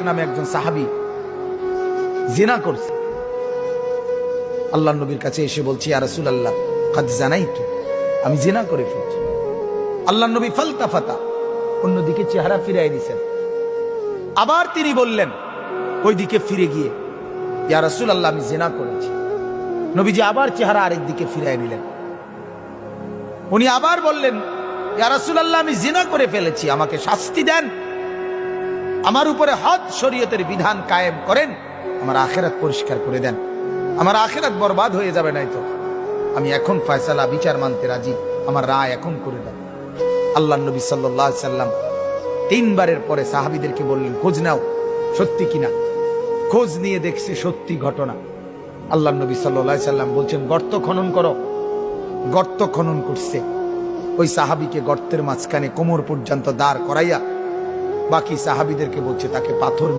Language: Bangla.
নামে একজন সাহাবী জিনা করছে। আল্লাহর নবীর কাছে এসে বলছি, ইয়া রাসূলুল্লাহ কাদ জানাইতু, আমি জিনা করে ফেলছি। আল্লাহর নবী ফালতাফাতা, অন্যদিকে চেহারা ফিরিয়ে দিয়েছেন। আবার তিনি বললেন ওইদিকে ফিরে গিয়ে, ইয়া রাসূলুল্লাহ আমি জিনা করেছি। নবীজি আবার চেহারা আরেক দিকে ফিরিয়ে নিলেন। উনি আবার বললেন, ইয়া রাসূলুল্লাহ আমি জিনা করে ফেলেছি, আমাকে শাস্তি দেন, আমার উপরে হদ শরীয়তের বিধান কায়েম করেন, আমার আখিরাত পরিষ্কার করে দেন, আমার আখিরাত বরবাদ হয়ে যাবে নাই তো। আমি এখন ফয়সালা বিচার মানতে রাজি, আমার রায় এখন করে দেন। আল্লাহর নবী সাল্লাল্লাহু আলাইহি সাল্লাম তিনবারের পরে সাহাবীদেরকে বললেন, খোঁজ নাও সত্যি কিনা। খোঁজ নিয়ে দেখছে সত্যি ঘটনা। আল্লাহর নবী সাল্লাল্লাহু আলাইহি সাল্লাম বলছেন, গর্ত খনন করো। গর্ত খনন করছে। ওই সাহাবীকে গর্তের মাঝখানে কোমর পর্যন্ত দাঁড় করাইয়া বাকি সাহাবীদেরকে বলছে তাকে পাথর